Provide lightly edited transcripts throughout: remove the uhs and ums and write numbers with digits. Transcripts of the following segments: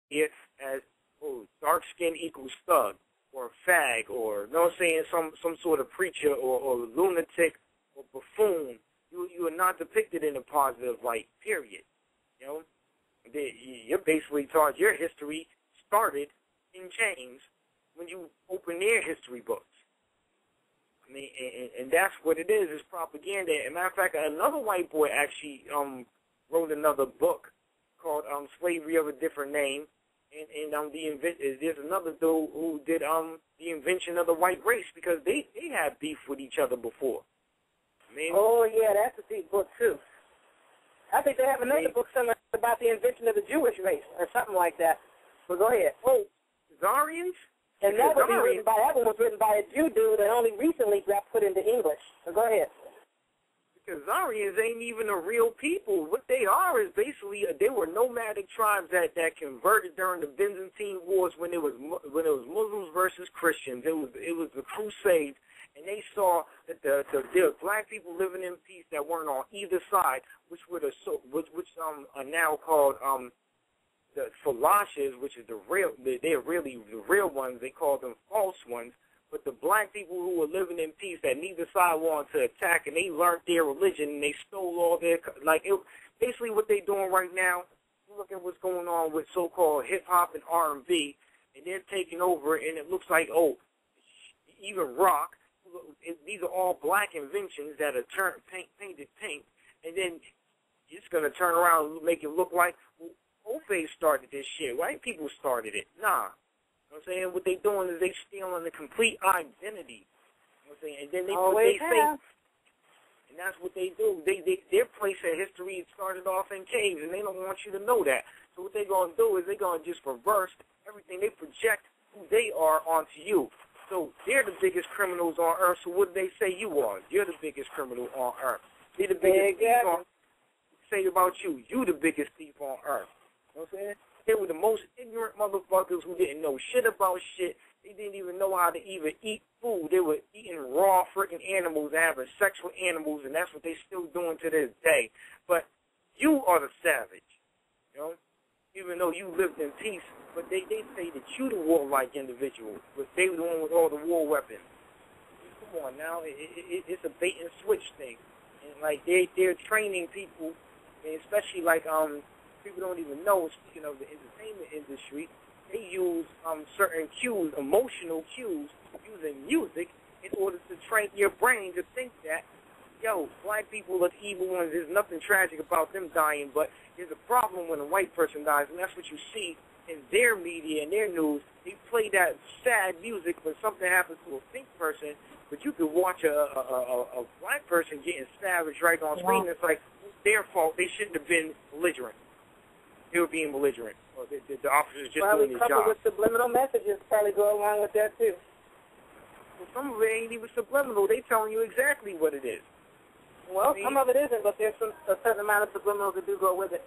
it as, dark skin equals thug or fag or, you know what I'm saying, some sort of preacher or lunatic or buffoon. You are not depicted in a positive light, period. You know, you're basically taught your history started in chains when you open their history books. I mean, and that's what it is propaganda. As a matter of fact, another white boy actually wrote another book called Slavery of a Different Name. And there's another dude who did the invention of the white race, because they had beef with each other before. I mean, oh, yeah, that's a deep book, too. I think they have another book somewhere about the invention of the Jewish race or something like that. But go ahead. Oh, Zarians? And that one was written by a Jew dude that only recently got put into English. So go ahead. Because Zarians ain't even a real people. What they are is basically they were nomadic tribes that converted during the Byzantine Wars when it was Muslims versus Christians. It was the Crusades, and they saw that there were black people living in peace that weren't on either side, which are now called the Falashas, which is they're really the real ones. They call them false ones. But the black people who were living in peace that neither side wanted to attack, and they learned their religion, and they stole all their, basically what they're doing right now, look at what's going on with so-called hip-hop and R&B, and they're taking over, and it looks like, even rock, these are all black inventions that are painted pink, and then it's going to turn around and make it look like, Ofe started this shit. White people started it. Nah. You know what I'm saying? What they doing is they stealing the complete identity. You know what I'm saying? And then they say, and that's what they do. Their place in history started off in caves, and they don't want you to know that. So what they're going to do is they're going to just reverse everything. They project who they are onto you. So they're the biggest criminals on earth. So what do they say you are? You're the biggest criminal on earth. They're the biggest thief on. Say about you, you the biggest thief on earth. You know what I'm saying? They were the most ignorant motherfuckers who didn't know shit about shit. They didn't even know how to even eat food. They were eating raw freaking animals and having sex with animals, and that's what they're still doing to this day. But you are the savage, you know? Even though you lived in peace, but they say that you the warlike individual, but they were the one with all the war weapons. Come on now, it's a bait and switch thing. And they're training people, and especially people don't even know, speaking of the entertainment industry, they use certain cues, emotional cues, using music in order to train your brain to think that, black people are the evil ones. There's nothing tragic about them dying, but there's a problem when a white person dies, and that's what you see in their media and their news. They play that sad music when something happens to a pink person, but you could watch a black person getting savaged right on screen. It's like, it's their fault. They shouldn't have been belligerent. They were being belligerent, or the officers just doing their job. Probably with subliminal messages probably go along with that, too. Well, some of it ain't even subliminal. They telling you exactly what it is. Well, some of it isn't, but there's a certain amount of subliminals that do go with it.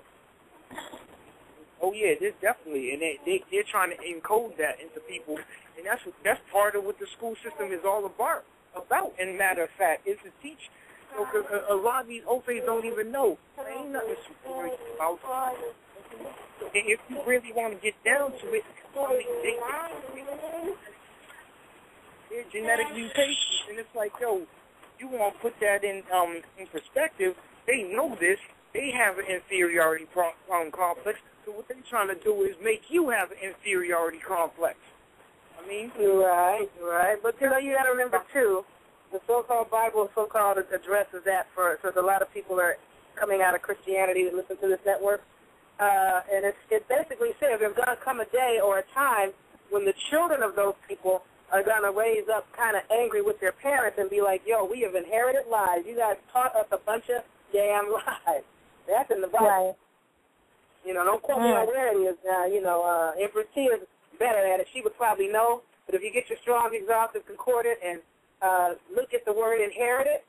Oh, yeah, there's definitely. And they're trying to encode that into people, and that's part of what the school system is all about. And matter of fact, is to teach, because a lot of these OFAs don't even know. There ain't nothing superior about it. And if you really want to get down to it, they're genetic mutations, and it's like, you want to put that in perspective. They know this. They have an inferiority complex. So what they're trying to do is make you have an inferiority complex. I mean, right. But you got to remember too, the so-called Bible, so-called addresses that because a lot of people are coming out of Christianity to listen to this network. And it basically says there's going to come a day or a time when the children of those people are going to raise up kind of angry with their parents and be like, we have inherited lies. You guys taught us a bunch of damn lies. That's in the Bible. Right. Don't quote me on where it is. Empress T is better at it. She would probably know. But if you get your Strong's Exhaustive Concordant and look at the word inherited,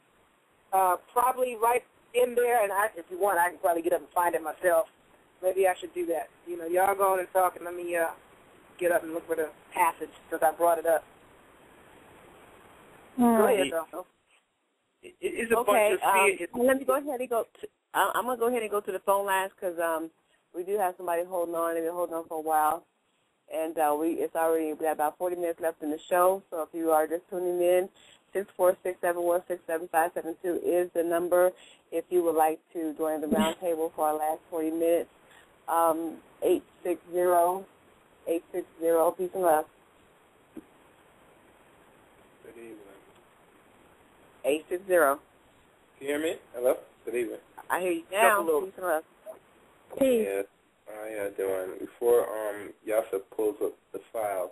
probably right in there, and if you want, I can probably get up and find it myself. Maybe I should do that. Y'all go on and talk, and let me get up and look for the passage because I brought it up. Go ahead, though. It's a bunch of let me go ahead and go. I'm going to go ahead and go to the phone lines because We do have somebody holding on. They've been holding on for a while. And we got about 40 minutes left in the show. So if you are just tuning in, 646-716-7572 is the number if you would like to join the roundtable for our last 40 minutes. 860-860, peace and love. Good evening. 860. Can you hear me? Hello? Good evening. I hear you now. Peace and love. Peace. Yes. How y'all doing? Before Yaffa pulls up the file,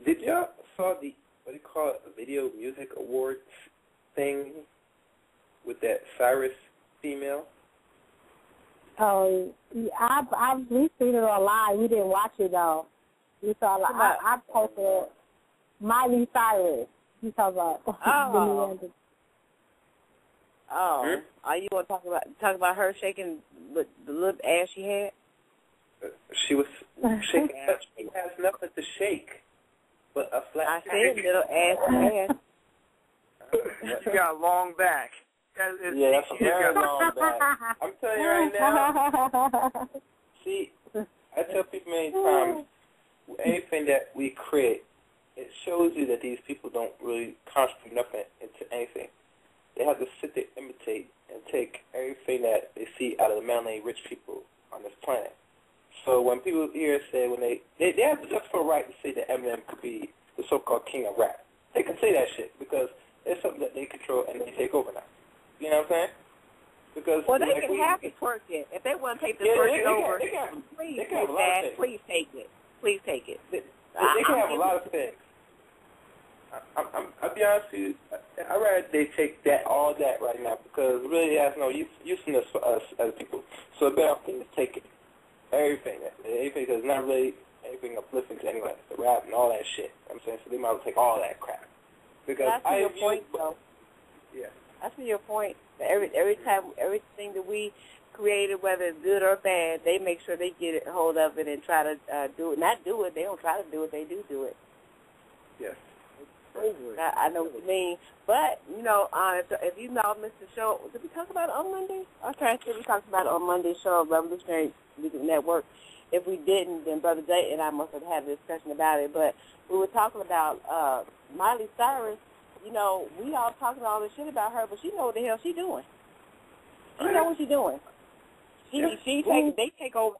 did y'all saw the, what do you call it, Video Music Awards thing with that Cyrus female? Oh, we've seen it online. We didn't watch it, though. We saw, I posted Miley Cyrus. You talk about Oh, are you going to talk about her shaking the little ass she had? She was shaking ass. She has nothing to shake but a flat. I said little ass. She got a long back. That's a very long back. I'm telling you right now. See, I tell people many times, anything that we create, it shows you that these people don't really contribute nothing into anything. They have to sit there, imitate, and take everything that they see out of the mainly rich people on this planet. So when people here say, when they have the justified right to say that Eminem could be the so-called king of rap, they can say that shit because it's something that they control and they take over now. You know what I'm saying? Because they can have the twerking. If they want to take the twerking over, please take it. Please take it. They can have a lot of things. I'll be honest with you, I'd rather they take all that right now because it really has no usefulness for us as people. So the better thing is take it. Everything, because it's not really anything uplifting to anyone. The rap and all that shit. I'm saying, so they might as well take all that crap. Because that's your point, though. Yeah. That's your point. Every time, everything that we created, whether it's good or bad, they make sure they get a hold of it and try to do it. Not do it. They don't try to do it. They do it. Yes. I know what you mean. But, if you all missed the show, did we talk about it on Monday? Okay, we talked about it on Monday's show of Revolutionary Music Network. If we didn't, then Brother Jay and I must have had a discussion about it. But we were talking about Miley Cyrus. We all talking all this shit about her, but she know what the hell she doing. She know what she's doing. They take over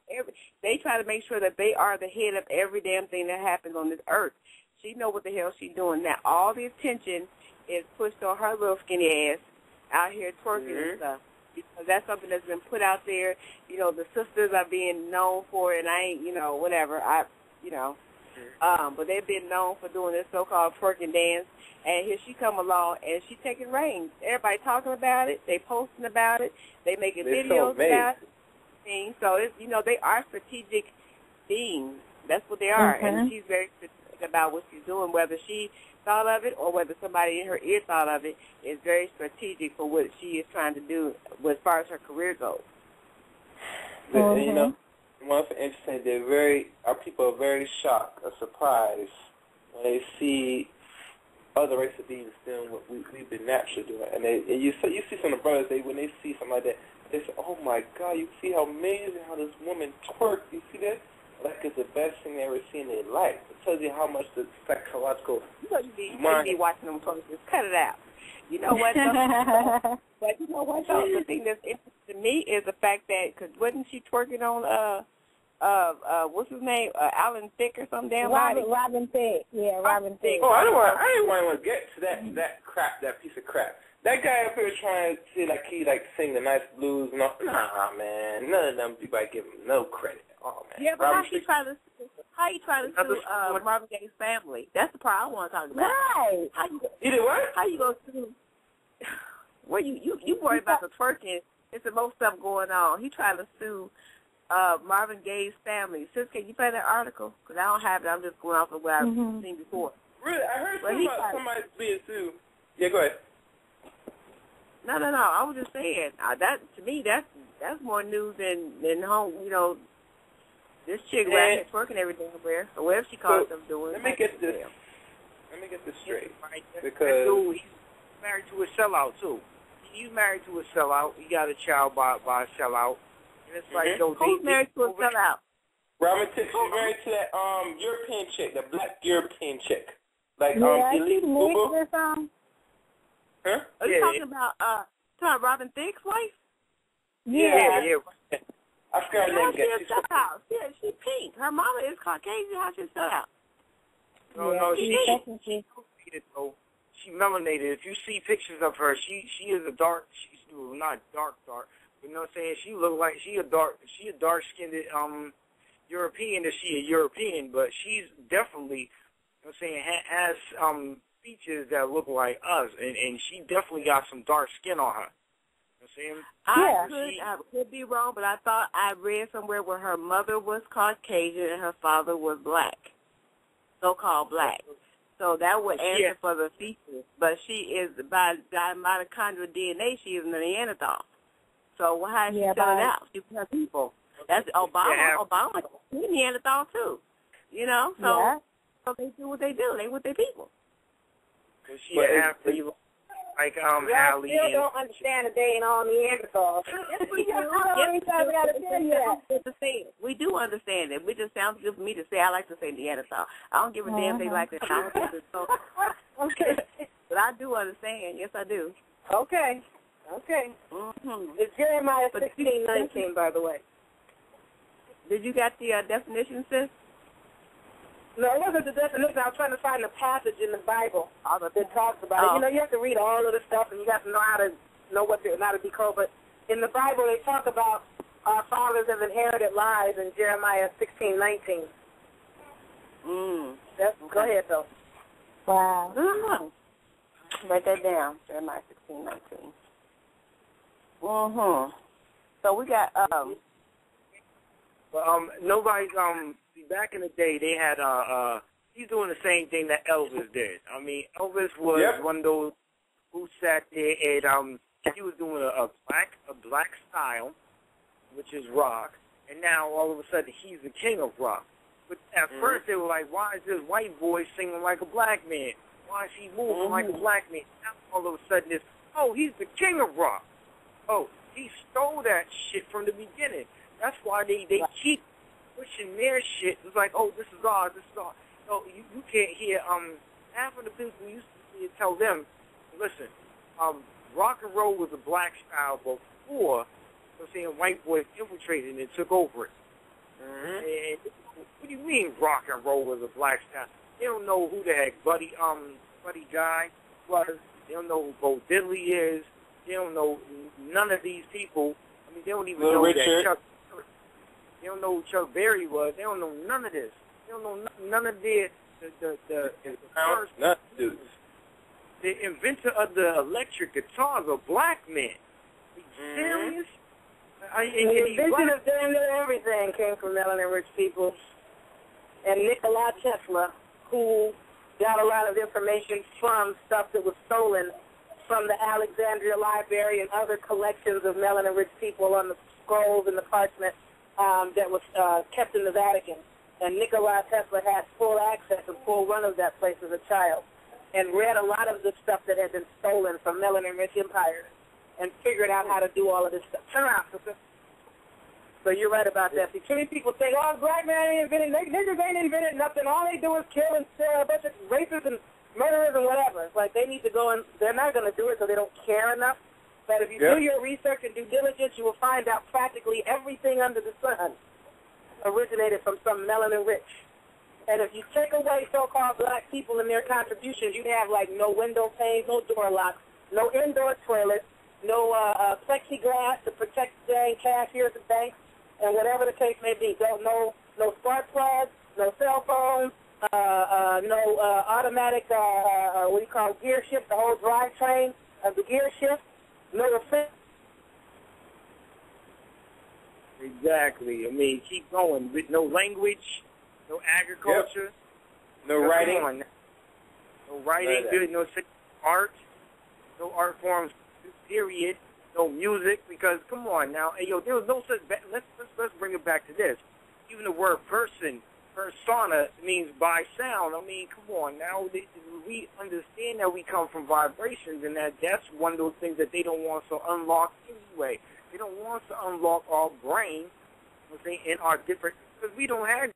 they try to make sure that they are the head of every damn thing that happens on this earth. She know what the hell she's doing. Now, all the attention is pushed on her little skinny ass out here twerking and stuff. Because that's something that's been put out there. The sisters are being known for it, and I ain't, whatever. But they've been known for doing this so-called twerking dance. And here she come along, and she taking reins. Everybody talking about it. They posting about it. They making videos about it. So, they are strategic beings. That's what they are. Mm-hmm. And she's very strategic about what she's doing, whether she thought of it or whether somebody in her ear thought of it, is very strategic for what she is trying to do as far as her career goes. And, one thing interesting, our people are very shocked or surprised when they see other races beings doing what we've been naturally doing. And you see some of the brothers, when they see something like that, they say, oh my God, you see how amazing how this woman twerked. You see that? Like it's the best thing they ever seen in their life. It tells you how much the psychological you be watching them twerk. Just cut it out. You know what? But you know what? The thing that's interesting to me is the fact that, because wasn't she twerking on what's his name? Alan Thicke or some damn body? Robin Thicke. Yeah, Robin Thicke. Oh, I didn't want to get to that crap, that piece of crap. That guy up here trying to say like he sing the nice blues and all. Nah, man, none of them people I give him no credit. Oh man. Yeah, but how you trying to sue Marvin Gaye's family? That's the part I want to talk about. Right. You did what? How you gonna sue? Well, you worry about the twerking. There's the most stuff going on. He trying to sue Marvin Gaye's family. Sis, can you play that article? Because I don't have it. I'm just going off of what I've seen before. Really? I heard somebody being sued. Yeah, go ahead. No. I was just saying that to me that's more news than home. This chick right here twerking every damn where, or whatever she calls herself doing. Let me get this straight. Because he's married to a sellout too. He's married to a sellout. He got a child by a sellout. it's like, yo, who's married to a sellout? Robin Thicke, she's married to that European chick, the black European chick. Like Elite Boo Mix Boo. or something? Huh? Are you talking about Robin Thicke's wife? Yeah. I forgot her How name she again. a sellout? Yeah, she's pink. Her mama is Caucasian. How she a sellout? No, she's technically. She melanated. If you see pictures of her, she is a dark. She's not dark. You know what I'm saying? She look like she a dark skinned European. If she a European, but she's definitely, you know what I'm saying, has features that look like us, and she definitely got some dark skin on her. You know what I'm saying? I could be wrong, but I thought I read somewhere where her mother was Caucasian and her father was black, so-called black. So that would answer for the features. But she is, by mitochondrial DNA, she is a Neanderthal. So how is she selling out? She's her people. That's Obama. Yeah. Obama, he's Neanderthal too. You know, so they do what they do. They with their people. She an athlete like Allie. I still don't understand that they ain't all Neanderthals. We do understand it. It just sounds good for me to say. I like to say Neanderthal. I don't give a damn if they like it. I don't think it's so. Okay. But I do understand. Yes, I do. Okay. Mm-hmm. It's Jeremiah 16:19, by the way. Did you get the definition, sis? No, it wasn't the definition. I was trying to find a passage in the Bible that talks about it. You know, you have to read all of the stuff, and you have to know how to decode. But in the Bible, they talk about our fathers have inherited lies in Jeremiah 16:19. Go ahead, though. Wow. Mm-hmm. Write that down. Jeremiah 16:19. Mm-hmm. So we got nobody's back in the day they had he's doing the same thing that Elvis did. I mean, Elvis was one of those who sat there and he was doing a black style, which is rock, and now all of a sudden he's the king of rock. But at first they were like, why is this white boy singing like a black man? Why is he moving like a black man? Now all of a sudden it's, he's the king of rock. Oh, he stole that shit from the beginning. That's why they keep pushing their shit. It's like, this is ours, this is ours. So you can't hear, half of the people used to tell them, listen, rock and roll was a black style before, I'm saying, white boys infiltrated and took over it. And what do you mean rock and roll was a black style? They don't know who the heck Buddy Guy was. They don't know who Bo Diddley is. They don't know none of these people. I mean, they don't even know that Chuck. They don't know who Chuck Berry was. They don't know none of this. They don't know none of the first dudes. The inventor of the electric guitar is a black man. Are you serious? The invention of damn near everything came from melanin-rich people. And Nikola Tesla, who got a lot of information from stuff that was stolen from the Alexandria Library and other collections of melanin-rich people on the scrolls and the parchment that was kept in the Vatican. And Nikola Tesla had full access and full run of that place as a child and read a lot of the stuff that had been stolen from melanin-rich empires and figured out how to do all of this stuff. Turn around, sister. So you're right about that. See, too many people say, black man ain't invented, niggas ain't invented nothing. All they do is kill and steal a bunch of rapists and murderers and whatever. It's like they need to go and they're not going to do it so they don't care enough. But if you do your research and due diligence, you will find out practically everything under the sun originated from some melanin rich. And if you take away so-called black people and their contributions, you'd have like no window panes, no door locks, no indoor toilets, no plexiglass to protect dang cashiers and banks, and whatever the case may be. No spark plugs, no cell phones, no automatic, what do you call gear shift, the whole drivetrain of the gear shift, no refrigerator. Exactly. I mean, keep going. With no language, no agriculture, no writing. No writing, good, no art, no art forms, period, no music, because, come on now, there was no such, let's bring it back to this. Even the word persona means by sound. I mean, come on now, we understand that we come from vibrations, and that's one of those things that they don't want to unlock anyway. They don't want us to unlock our brain in our different, because we don't have